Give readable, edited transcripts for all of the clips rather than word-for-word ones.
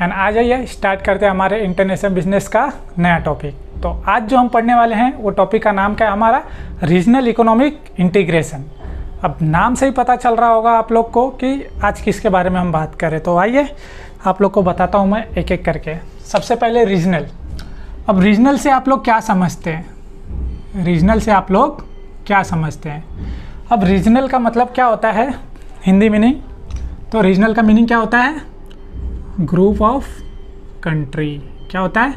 And आ जाइए start करते हैं हमारे इंटरनेशनल बिजनेस का नया टॉपिक। तो आज जो हम पढ़ने वाले हैं वो टॉपिक का नाम क्या है हमारा, रीजनल इकोनॉमिक इंटीग्रेशन। अब नाम से ही पता चल रहा होगा आप लोग को कि आज किसके बारे में हम बात करें। तो आइए आप लोग को बताता हूँ मैं एक एक करके। सबसे पहले रीजनल। अब रीजनल से आप लोग क्या समझते हैं, रीजनल से आप लोग क्या समझते हैं। अब रीजनल का मतलब क्या होता है हिंदी मीनिंग, तो रीजनल का मीनिंग क्या होता है, ग्रुप ऑफ कंट्री। क्या होता है,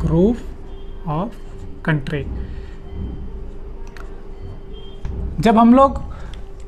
ग्रुप ऑफ कंट्री। जब हम लोग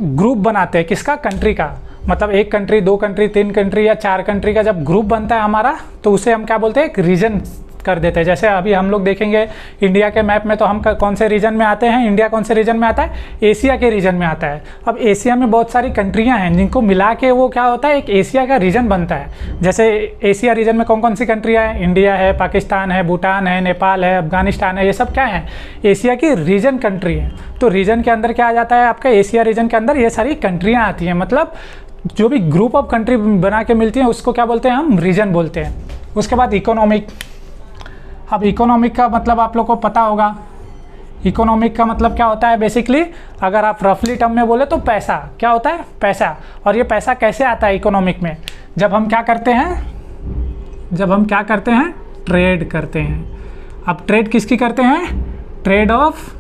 ग्रुप बनाते हैं किसका, कंट्री का, मतलब एक कंट्री, दो कंट्री, तीन कंट्री या चार कंट्री का जब ग्रुप बनता है हमारा, तो उसे हम क्या बोलते हैं, एक रीजन कर देते हैं। जैसे अभी हम लोग देखेंगे इंडिया के मैप में, तो हम कौन से रीजन में आते हैं, इंडिया कौन से रीजन में आता है, एशिया के रीजन में आता है। अब एशिया में बहुत सारी कंट्रियां हैं जिनको मिला के वो क्या होता है, एक एशिया का रीजन बनता है। जैसे एशिया रीजन में कौन कौन सी कंट्रियां हैं, इंडिया है, पाकिस्तान है, भूटान है, नेपाल है, अफगानिस्तान है, ये सब क्या है, एशिया की रीजन कंट्री है। तो रीजन के अंदर क्या आ जाता है आपका, एशिया रीजन के अंदर ये सारी कंट्रियाँ आती हैं। मतलब जो भी ग्रुप ऑफ कंट्री बना के मिलती हैं उसको क्या बोलते हैं, हम रीजन बोलते हैं। उसके बाद इकोनॉमिक। अब इकोनॉमिक का मतलब आप लोग को पता होगा, इकोनॉमिक का मतलब क्या होता है बेसिकली, अगर आप रफली टर्म में बोले तो पैसा। क्या होता है, पैसा। और ये पैसा कैसे आता है इकोनॉमिक में, जब हम क्या करते हैं, जब हम क्या करते हैं, ट्रेड करते हैं। अब ट्रेड किसकी करते हैं, trade off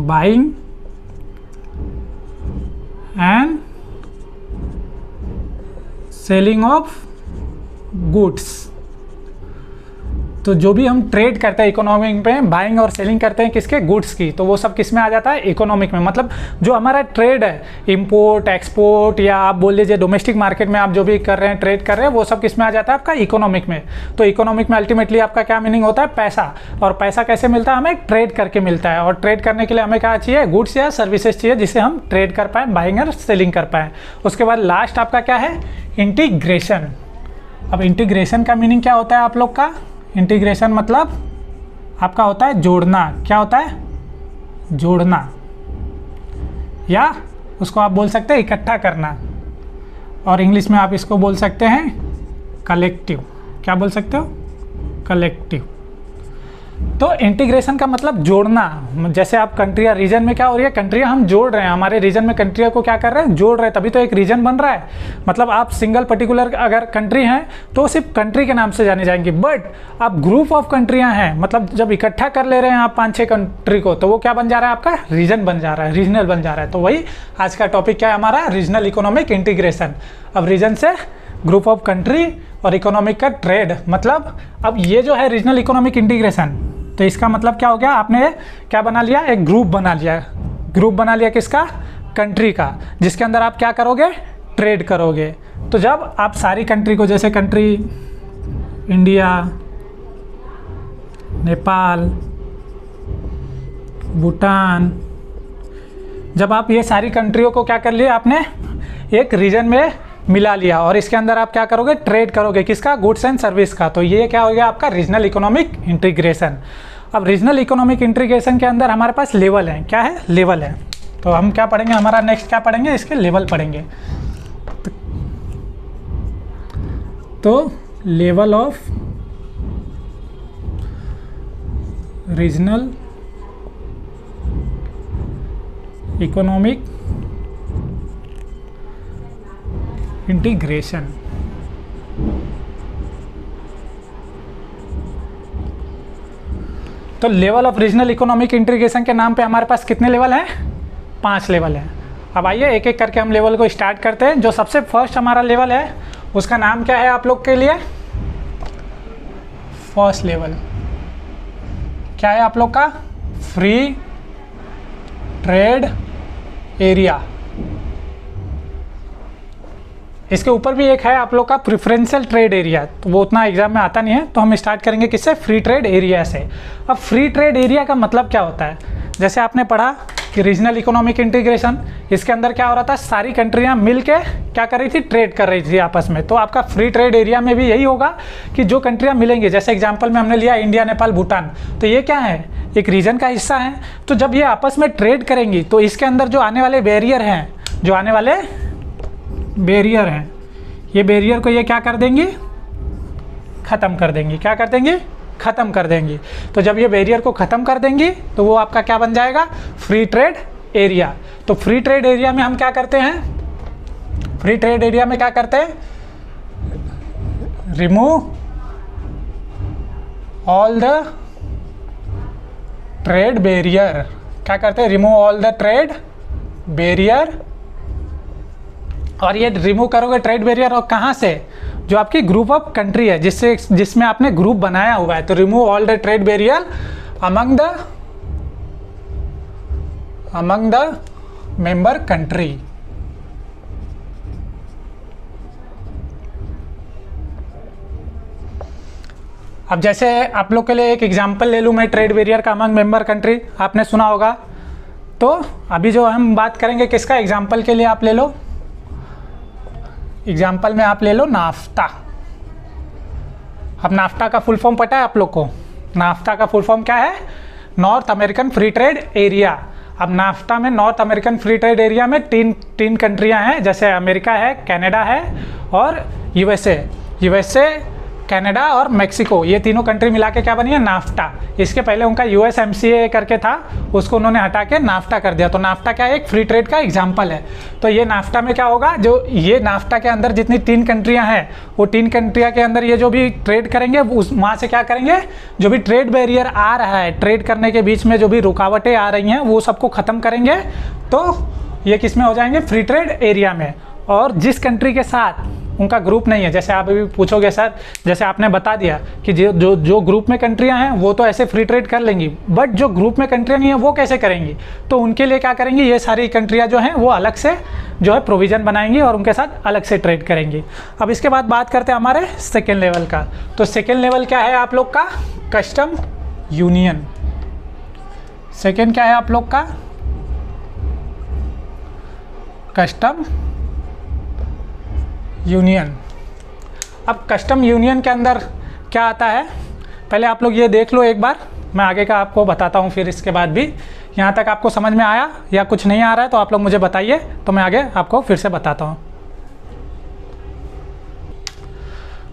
buying and selling of goods. तो जो भी हम ट्रेड करते हैं इकोनॉमिक में, बाइंग और सेलिंग करते हैं किसके, गुड्स की, तो वो सब किस में आ जाता है, इकोनॉमिक में। मतलब जो हमारा ट्रेड है, इंपोर्ट एक्सपोर्ट, या आप बोल लीजिए डोमेस्टिक मार्केट में आप जो भी कर रहे हैं, ट्रेड कर रहे हैं, वो सब किस में आ जाता है आपका, इकोनॉमिक में। तो इकोनॉमिक में अल्टीमेटली आपका क्या मीनिंग होता है, पैसा। और पैसा कैसे मिलता है, हमें ट्रेड करके मिलता है। और ट्रेड करने के लिए हमें क्या चाहिए, गुड्स या सर्विसेज चाहिए जिससे हम ट्रेड कर पाएँ, बाइंग और सेलिंग कर पाएँ। उसके बाद लास्ट आपका क्या है, इंटीग्रेशन। अब इंटीग्रेशन का मीनिंग क्या होता है आप लोग का, इंटीग्रेशन मतलब आपका होता है जोड़ना। क्या होता है, जोड़ना, या उसको आप बोल सकते हैं इकट्ठा करना, और इंग्लिश में आप इसको बोल सकते हैं कलेक्टिव। क्या बोल सकते हो, कलेक्टिव। तो इंटीग्रेशन का मतलब जोड़ना। जैसे आप कंट्री या रीजन में क्या हो रही है, कंट्रियाँ हम जोड़ रहे हैं, हमारे रीजन में कंट्रियों को क्या कर रहे हैं, जोड़ रहे हैं, तभी तो एक रीजन बन रहा है। मतलब आप सिंगल पर्टिकुलर अगर कंट्री हैं तो सिर्फ कंट्री के नाम से जाने जाएंगी, बट आप ग्रुप ऑफ कंट्रियाँ हैं, मतलब जब इकट्ठा कर ले रहे हैं आप 5-6 कंट्री को, तो वो क्या बन जा रहा है, आपका रीजन बन जा रहा है, रीजनल बन जा रहा है। तो वही आज का टॉपिक क्या है हमारा, रीजनल इकोनॉमिक इंटीग्रेशन। अब रीजन से ग्रुप ऑफ कंट्री और इकोनॉमिक का ट्रेड। मतलब अब ये जो है रीजनल इकोनॉमिक इंटीग्रेशन, तो इसका मतलब क्या हो गया, आपने क्या बना लिया, एक ग्रुप बना लिया। ग्रुप बना लिया किसका, कंट्री का, जिसके अंदर आप क्या करोगे, ट्रेड करोगे। तो जब आप सारी कंट्री को, जैसे कंट्री इंडिया, नेपाल, भूटान, जब आप ये सारी कंट्रियों को क्या कर लिया, आपने एक रीजन में मिला लिया, और इसके अंदर आप क्या करोगे, ट्रेड करोगे किसका, गुड्स एंड सर्विस का। तो ये क्या हो गया आपका रीजनल इकोनॉमिक इंटीग्रेशन। अब रीजनल इकोनॉमिक इंटीग्रेशन के अंदर हमारे पास लेवल है। क्या है, लेवल है। तो हम क्या पढ़ेंगे, हमारा नेक्स्ट क्या पढ़ेंगे, इसके लेवल पढ़ेंगे। तो level of regional economic integration. तो level of regional economic integration के नाम पे हमारे पास कितने लेवल हैं, 5 लेवल हैं। अब आइए एक एक करके हम लेवल को स्टार्ट करते हैं। जो सबसे फर्स्ट हमारा लेवल है उसका नाम क्या है आप लोग के लिए, फर्स्ट लेवल क्या है आप लोग का, फ्री ट्रेड एरिया। इसके ऊपर भी एक है आप लोग का प्रेफरेंशियल ट्रेड एरिया, तो वो उतना एग्जाम में आता नहीं है, तो हम स्टार्ट करेंगे किससे, फ्री ट्रेड एरिया से। अब फ्री ट्रेड एरिया का मतलब क्या होता है, जैसे आपने पढ़ा कि रीजनल इकोनॉमिक इंटीग्रेशन, इसके अंदर क्या हो रहा था, सारी कंट्रियां मिलके क्या कर रही थी, ट्रेड कर रही थी आपस में। तो आपका फ्री ट्रेड एरिया में भी यही होगा कि जो कंट्रियां मिलेंगी, जैसे एग्जांपल में हमने लिया इंडिया, नेपाल, भूटान, तो ये क्या है, एक रीजन का हिस्सा है। तो जब ये आपस में ट्रेड करेंगी तो इसके अंदर जो आने वाले बैरियर हैं, जो आने वाले बैरियर हैं, ये बैरियर को ये क्या कर देंगी, ख़त्म कर देंगी। क्या कर देंगी, ख़त्म कर देंगी। तो जब ये बैरियर को ख़त्म कर देंगी तो वो आपका क्या बन जाएगा, फ्री ट्रेड एरिया। तो फ्री ट्रेड एरिया में हम क्या करते हैं, फ्री ट्रेड एरिया में क्या करते हैं, remove all the trade barrier. क्या करते हैं, remove all the trade barrier. और ये रिमूव करोगे ट्रेड बैरियर, और कहाँ से, जो आपकी ग्रुप ऑफ कंट्री है जिसमें आपने ग्रुप बनाया हुआ है। तो remove all the trade barrier among the member country. अब जैसे आप लोग के लिए एक एग्जांपल ले लूँ मैं ट्रेड बैरियर का अमंग मेंबर कंट्री, आपने सुना होगा। तो अभी जो हम बात करेंगे किसका, एग्जांपल के लिए आप ले लो, एग्जांपल में आप ले लो नाफ्ता। अब नाफ्ता का फुल फॉर्म पता है आप लोग को, नाफ्ता का फुल फॉर्म क्या है, north American free trade area. अब नाफ्ता में north American free trade area में तीन कंट्रियां हैं, जैसे अमेरिका है, कनाडा है और यूएसए, कनाडा और मेक्सिको। ये तीनों कंट्री मिला के क्या बनी है, नाफ्टा। इसके पहले उनका USMCA करके था, उसको उन्होंने हटा के नाफ्टा कर दिया। तो नाफ्टा क्या है, एक फ्री ट्रेड का एग्जाम्पल है। तो ये नाफ्टा में क्या होगा, जो ये नाफ्टा के अंदर जितनी 3 कंट्रियां हैं, वो 3 कंट्रियां के अंदर ये जो भी ट्रेड करेंगे उस वहाँ से क्या करेंगे, जो भी ट्रेड बैरियर आ रहा है, ट्रेड करने के बीच में जो भी रुकावटें आ रही हैं वो सबको ख़त्म करेंगे। तो ये किस में हो जाएंगे, फ्री ट्रेड एरिया में। और जिस कंट्री के साथ उनका ग्रुप नहीं है, जैसे आप अभी पूछोगे सर, जैसे आपने बता दिया कि जो ग्रुप में कंट्रियां हैं वो तो ऐसे फ्री ट्रेड कर लेंगी, बट जो ग्रुप में कंट्रियां नहीं है वो कैसे करेंगी, तो उनके लिए क्या करेंगी, ये सारी कंट्रियां जो हैं वो अलग से जो है प्रोविज़न बनाएंगी और उनके साथ अलग से ट्रेड करेंगी। अब इसके बाद बात करते हैं हमारे सेकेंड लेवल का। तो सेकेंड लेवल क्या है आप लोग का, कस्टम यूनियन। सेकेंड क्या है आप लोग का, कस्टम यूनियन। अब कस्टम यूनियन के अंदर क्या आता है, पहले आप लोग ये देख लो एक बार, मैं आगे का आपको बताता हूँ। फिर इसके बाद भी यहाँ तक आपको समझ में आया या कुछ नहीं आ रहा है तो आप लोग मुझे बताइए, तो मैं आगे आपको फिर से बताता हूँ।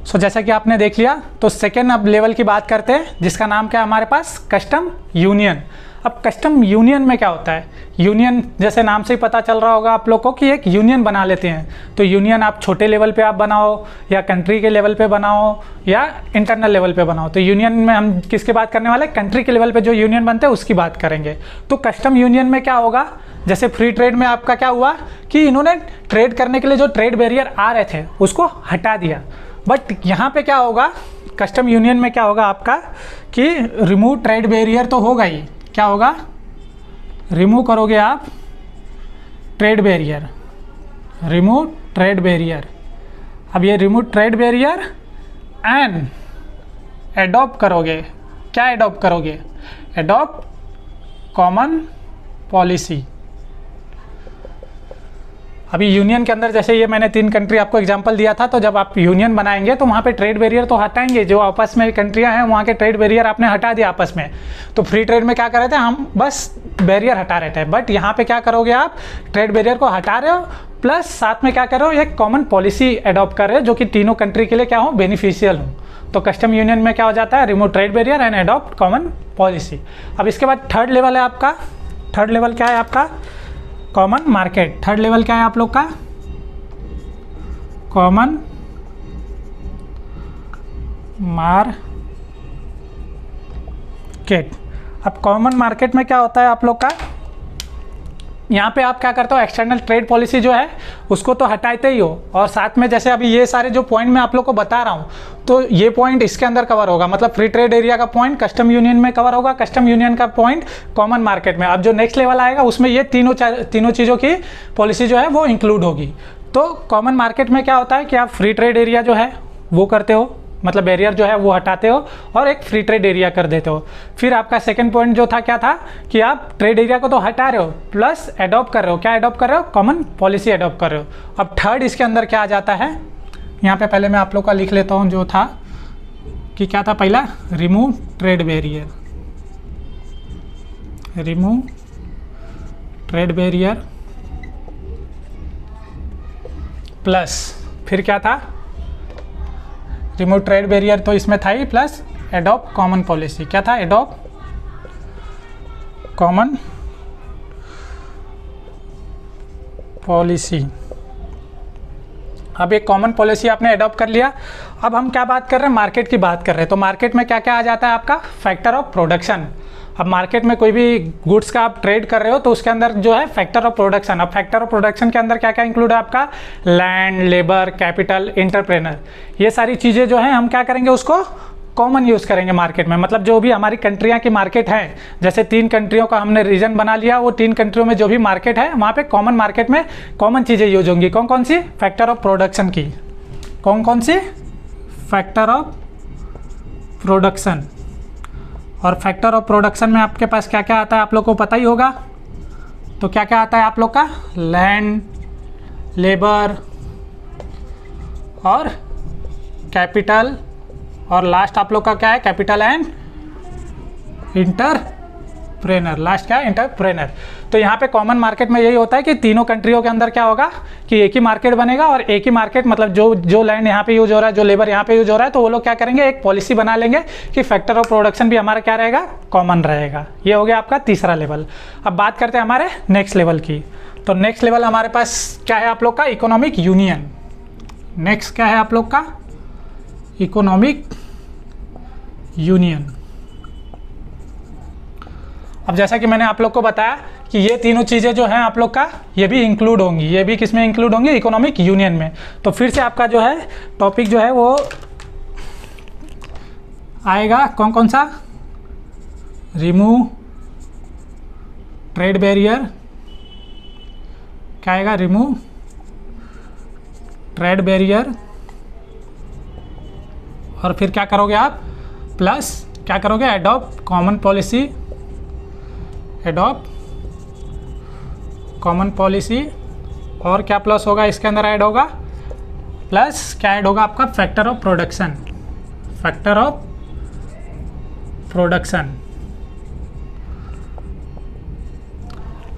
सो जैसा कि आपने देख लिया, तो सेकेंड अब लेवल की बात करते हैं, जिसका नाम क्या है हमारे पास, कस्टम यूनियन। अब कस्टम यूनियन में क्या होता है, यूनियन जैसे नाम से ही पता चल रहा होगा आप लोग को कि एक यूनियन बना लेते हैं। तो यूनियन आप छोटे लेवल पे आप बनाओ या कंट्री के लेवल पे बनाओ या इंटरनल लेवल पे बनाओ। तो यूनियन में हम किसकी बात करने वाले, कंट्री के लेवल पे जो यूनियन बनते हैं उसकी बात करेंगे। तो कस्टम यूनियन में क्या होगा, जैसे फ्री ट्रेड में आपका क्या हुआ कि इन्होंने ट्रेड करने के लिए जो ट्रेड बैरियर आ रहे थे उसको हटा दिया। बट यहाँ पे क्या होगा, कस्टम यूनियन में क्या होगा आपका कि रिमूव ट्रेड बैरियर तो होगा ही, क्या होगा, रिमूव करोगे आप trade barrier, remove trade barrier. अब ये remove trade barrier and adopt करोगे, क्या एडॉप्ट करोगे, एडॉप्ट कॉमन पॉलिसी। अभी यूनियन के अंदर जैसे ये मैंने 3 कंट्री आपको एग्जांपल दिया था, तो जब आप यूनियन बनाएंगे तो वहाँ पे ट्रेड बैरियर तो हटाएंगे, जो आपस में कंट्रियाँ हैं वहाँ के ट्रेड बैरियर आपने हटा दिया आपस में। तो फ्री ट्रेड में क्या कर रहे थे हम, बस बैरियर हटा रहे थे, बट यहाँ पे क्या करोगे आप, ट्रेड बैरियर को हटा रहे हो प्लस साथ में क्या कर रहे हो, एक कॉमन पॉलिसी अडॉप्ट कर रहे हो जो कि तीनों कंट्री के लिए क्या हो, बेनिफिशियल हो। तो कस्टम यूनियन में क्या हो जाता है, remove trade barrier and adopt common policy. अब इसके बाद थर्ड लेवल है आपका, थर्ड लेवल क्या है आपका, कॉमन मार्केट। थर्ड लेवल क्या है आप लोग का, कॉमन मार्केट। अब कॉमन मार्केट में क्या होता है आप लोग का, यहाँ पे आप क्या करते हो, एक्सटर्नल ट्रेड पॉलिसी जो है उसको तो हटाते ही हो, और साथ में जैसे अभी ये सारे जो पॉइंट मैं आप लोग को बता रहा हूँ, तो ये पॉइंट इसके अंदर कवर होगा, मतलब फ्री ट्रेड एरिया का पॉइंट कस्टम यूनियन में कवर होगा, कस्टम यूनियन का पॉइंट कॉमन मार्केट में। अब जो नेक्स्ट लेवल आएगा उसमें ये तीनों चीज़ों की पॉलिसी जो है वो इंक्लूड होगी। तो कॉमन मार्केट में क्या होता है कि आप फ्री ट्रेड एरिया जो है वो करते हो, मतलब बैरियर जो है वो हटाते हो और एक फ्री ट्रेड एरिया कर देते हो। फिर आपका सेकंड पॉइंट जो था क्या था कि आप ट्रेड एरिया को तो हटा रहे हो प्लस अडॉप्ट कर रहे हो, क्या अडॉप्ट कर रहे हो, कॉमन पॉलिसी अडॉप्ट कर रहे हो। अब थर्ड इसके अंदर क्या आ जाता है, यहाँ पे पहले मैं आप लोग का लिख लेता हूँ जो था कि क्या था, पहला remove trade barrier, remove trade barrier plus फिर क्या था, रिमूव ट्रेड बैरियर तो इसमें था ही, प्लस एडॉप्ट कॉमन पॉलिसी। क्या था, एडॉप्ट कॉमन पॉलिसी। अब एक कॉमन पॉलिसी आपने अडॉप्ट कर लिया। अब हम क्या बात कर रहे हैं, मार्केट की बात कर रहे हैं। तो मार्केट में क्या क्या आ जाता है आपका, फैक्टर ऑफ प्रोडक्शन। अब मार्केट में कोई भी गुड्स का आप ट्रेड कर रहे हो तो उसके अंदर जो है फैक्टर ऑफ प्रोडक्शन। अब फैक्टर ऑफ प्रोडक्शन के अंदर क्या क्या इंक्लूड है आपका, लैंड, लेबर, कैपिटल, एंटरप्रेनर। ये सारी चीज़ें जो हैं हम क्या करेंगे, उसको कॉमन यूज़ करेंगे मार्केट में। मतलब जो भी हमारी कंट्रियां की मार्केट है, जैसे 3 कंट्रियों का हमने रीजन बना लिया, वो 3 कंट्रियों में जो भी मार्केट है वहाँ पे कॉमन मार्केट में कॉमन चीज़ें यूज होंगी। कौन कौन सी, फैक्टर ऑफ प्रोडक्शन की। कौन कौन सी, फैक्टर ऑफ प्रोडक्शन। और फैक्टर ऑफ प्रोडक्शन में आपके पास क्या क्या आता है आप लोग को पता ही होगा। तो क्या क्या आता है आप लोग का, लैंड, लेबर और कैपिटल, और लास्ट आप लोग का क्या है, कैपिटल एंड इंटरप्रेनर। लास्ट क्या है, इंटरप्रेनर। तो यहाँ पे कॉमन मार्केट में यही होता है कि तीनों कंट्रियों के अंदर क्या होगा कि एक ही मार्केट बनेगा, और एक ही मार्केट मतलब जो लैंड यहाँ पे यूज हो रहा है, जो लेबर यहाँ पे यूज हो रहा है, तो वो लोग क्या करेंगे, एक पॉलिसी बना लेंगे कि फैक्टर ऑफ प्रोडक्शन भी हमारा क्या रहेगा, कॉमन रहेगा। ये हो गया आपका तीसरा लेवल। अब बात करते हैं हमारे नेक्स्ट लेवल की। तो नेक्स्ट लेवल हमारे पास क्या है आप लोग का, इकोनॉमिक यूनियन। नेक्स्ट क्या है आप लोग का, इकोनॉमिक यूनियन। अब जैसा कि मैंने आप लोग को बताया कि ये तीनों चीज़ें जो हैं आप लोग का, ये भी इंक्लूड होंगी। ये भी किस में इंक्लूड होंगी, इकोनॉमिक यूनियन में। तो फिर से आपका जो है टॉपिक जो है वो आएगा, कौन कौन सा, रिमूव ट्रेड बैरियर। क्या आएगा, रिमूव ट्रेड बैरियर। और फिर क्या करोगे आप, प्लस क्या करोगे, adopt common policy. Adopt common policy. और क्या प्लस होगा इसके अंदर ऐड होगा, प्लस क्या ऐड होगा आपका, factor of production. Factor of production.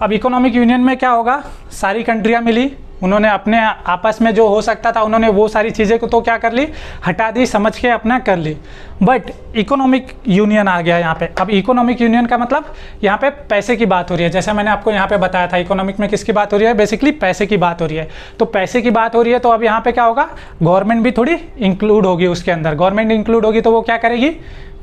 अब इकोनॉमिक यूनियन में क्या होगा, सारी कंट्रियां मिली, उन्होंने अपने आपस में जो हो सकता था उन्होंने वो सारी चीज़ें को तो क्या कर ली, हटा दी, समझ के अपना कर ली। बट इकोनॉमिक यूनियन आ गया यहाँ पे। अब इकोनॉमिक यूनियन का मतलब यहाँ पे पैसे की बात हो रही है। जैसे मैंने आपको यहाँ पे बताया था, इकोनॉमिक में किसकी बात हो रही है, बेसिकली पैसे की बात हो रही है। तो पैसे की बात हो रही है तो अब यहाँ पे क्या होगा, गवर्नमेंट भी थोड़ी इंक्लूड होगी उसके अंदर। गवर्नमेंट इंक्लूड होगी तो वो क्या करेगी,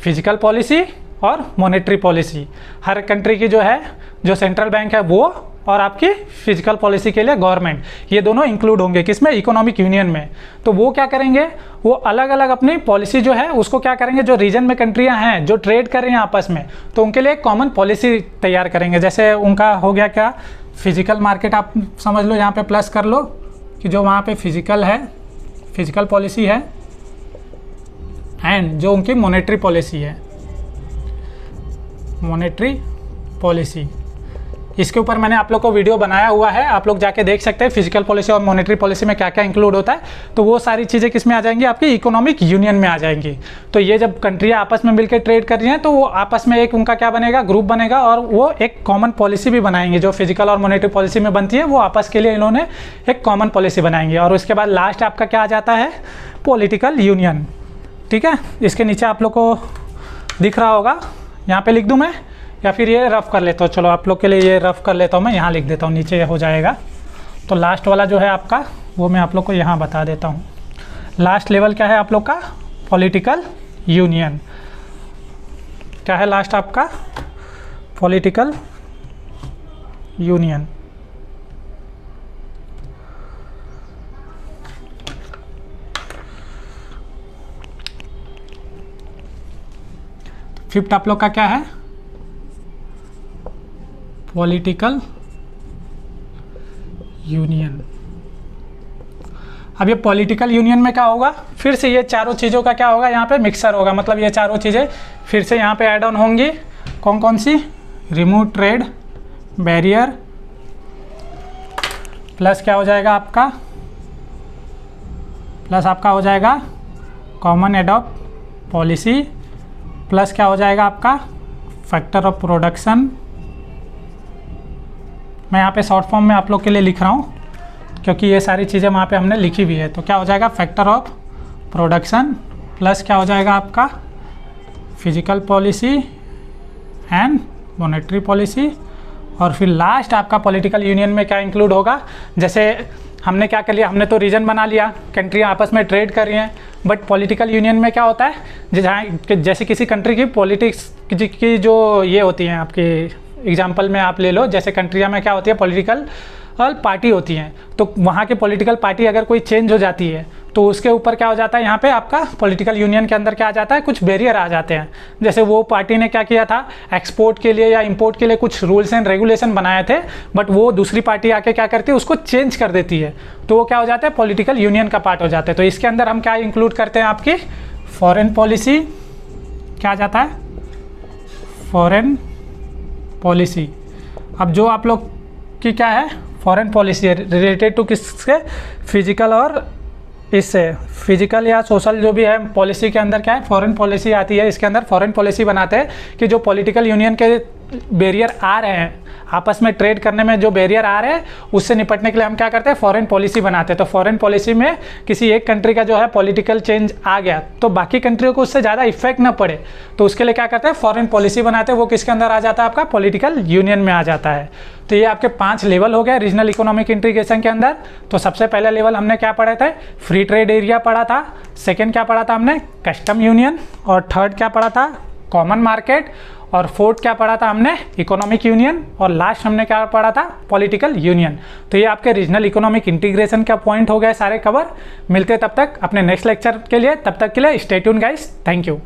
फिजिकल पॉलिसी और मॉनेटरी पॉलिसी। हर कंट्री की जो है, जो सेंट्रल बैंक है वो, और आपकी फिजिकल पॉलिसी के लिए गवर्नमेंट, ये दोनों इंक्लूड होंगे किसमें, इकोनॉमिक यूनियन में। तो वो क्या करेंगे, वो अलग अलग अपनी पॉलिसी जो है उसको क्या करेंगे, जो रीजन में कंट्रियां हैं जो ट्रेड कर रही हैं आपस में, तो उनके लिए एक कॉमन पॉलिसी तैयार करेंगे। जैसे उनका हो गया क्या, फिजिकल मार्केट आप समझ लो, यहाँ पे प्लस कर लो कि जो वहाँ पे फिजिकल है, फिजिकल पॉलिसी है, एंड जो उनकी मॉनेटरी पॉलिसी है, मॉनेटरी पॉलिसी। इसके ऊपर मैंने आप लोग को वीडियो बनाया हुआ है, आप लोग जाके देख सकते हैं फिजिकल पॉलिसी और मॉनेटरी पॉलिसी में क्या क्या इंक्लूड होता है। तो वो सारी चीज़ें किस में आ जाएंगी, आपकी इकोनॉमिक यूनियन में आ जाएंगी। तो ये जब कंट्रियाँ आपस में मिलकर ट्रेड कर रही हैं तो वो आपस में एक उनका क्या बनेगा, ग्रुप बनेगा, और वो एक कॉमन पॉलिसी भी बनाएंगे। जो फिजिकल और मॉनेटरी पॉलिसी में बनती है वो आपस के लिए इन्होंने एक कॉमन पॉलिसी बनाएंगे। और उसके बाद लास्ट आपका क्या आ जाता है, पॉलिटिकल यूनियन। ठीक है, इसके नीचे आप लोग को दिख रहा होगा, यहाँ पे लिख दूँ मैं या फिर ये रफ़ कर लेता हूँ। चलो आप लोग के लिए ये रफ़ कर लेता हूँ, मैं यहाँ लिख देता हूँ, नीचे हो जाएगा। तो लास्ट वाला जो है आपका, वो मैं आप लोग को यहाँ बता देता हूँ। लास्ट लेवल क्या है आप लोग का, पॉलिटिकल यूनियन। क्या है लास्ट आपका, पॉलिटिकल यूनियन। फिफ्थ आप लोग का क्या है, पॉलिटिकल यूनियन। अब ये पॉलिटिकल यूनियन में क्या होगा, फिर से ये चारों चीज़ों का क्या होगा, यहाँ पे मिक्सर होगा। मतलब ये चारों चीज़ें फिर से यहाँ पे ऐड ऑन होंगी। कौन कौन सी, रिमूव ट्रेड बैरियर, प्लस क्या हो जाएगा आपका, प्लस आपका हो जाएगा कॉमन एडॉप्ट पॉलिसी, प्लस क्या हो जाएगा आपका फैक्टर ऑफ प्रोडक्शन। मैं यहाँ पे शॉर्ट फॉर्म में आप लोग के लिए लिख रहा हूँ क्योंकि ये सारी चीज़ें वहाँ पे हमने लिखी हुई है। तो क्या हो जाएगा, फैक्टर ऑफ प्रोडक्शन प्लस क्या हो जाएगा आपका, physical policy and monetary policy, और फिर लास्ट आपका पॉलिटिकल यूनियन में क्या इंक्लूड होगा, जैसे हमने क्या कर लिया, हमने तो रीजन बना लिया, कंट्री आपस में ट्रेड कर रही हैं, बट पॉलिटिकल यूनियन में क्या होता है, जहाँ जैसे किसी कंट्री की पॉलिटिक्स की जो ये होती हैं, आपके एग्जांपल में आप ले लो, जैसे कंट्रिया में क्या होती है, पॉलिटिकल पार्टी होती हैं, तो वहाँ की पॉलिटिकल पार्टी अगर कोई चेंज हो जाती है तो उसके ऊपर क्या हो जाता है, यहाँ पे आपका पॉलिटिकल यूनियन के अंदर क्या आ जाता है, कुछ बैरियर आ जाते हैं। जैसे वो पार्टी ने क्या किया था, एक्सपोर्ट के लिए या इंपोर्ट के लिए कुछ रूल्स एंड रेगुलेशन बनाए थे, बट वो दूसरी पार्टी आके क्या करती है, उसको चेंज कर देती है, तो वो क्या हो जाता है, पॉलिटिकल यूनियन का पार्ट हो जाता है। तो इसके अंदर हम क्या इंक्लूड करते हैं, आपकी फॉरेन पॉलिसी, क्या आ जाता है, फॉरेन पॉलिसी। अब जो आप लोग की क्या है, फॉरेन पॉलिसी रिलेटेड टू किससे, फिजिकल और इससे फिजिकल या सोशल जो भी है पॉलिसी के अंदर क्या है, फॉरेन पॉलिसी आती है। इसके अंदर फॉरेन पॉलिसी बनाते हैं कि जो पॉलिटिकल यूनियन के बैरियर आ रहे हैं, आपस में ट्रेड करने में जो बैरियर आ रहे हैं, उससे निपटने के लिए हम क्या करते हैं, फॉरेन पॉलिसी बनाते हैं। तो फॉरेन पॉलिसी में किसी एक कंट्री का जो है पॉलिटिकल चेंज आ गया तो बाकी कंट्रियों को उससे ज़्यादा इफेक्ट ना पड़े, तो उसके लिए क्या करते हैं, फॉरेन पॉलिसी बनाते हैं। वो किसके अंदर आ जाता है, आपका पॉलिटिकल यूनियन में आ जाता है। तो ये आपके 5 लेवल हो गए रीजनल इकोनॉमिक इंटीग्रेशन के अंदर। तो सबसे पहला लेवल हमने क्या पढ़ा था, फ्री ट्रेड एरिया पढ़ा था, सेकेंड क्या पढ़ा था हमने, कस्टम यूनियन, और थर्ड क्या पढ़ा था, कॉमन मार्केट, और फोर्थ क्या पढ़ा था हमने, इकोनॉमिक यूनियन, और लास्ट हमने क्या पढ़ा था, पॉलिटिकल यूनियन। तो ये आपके रीजनल इकोनॉमिक इंटीग्रेशन का पॉइंट हो गए सारे कवर। मिलते तब तक अपने नेक्स्ट लेक्चर के लिए, तब तक के लिए stay tuned guys, thank you.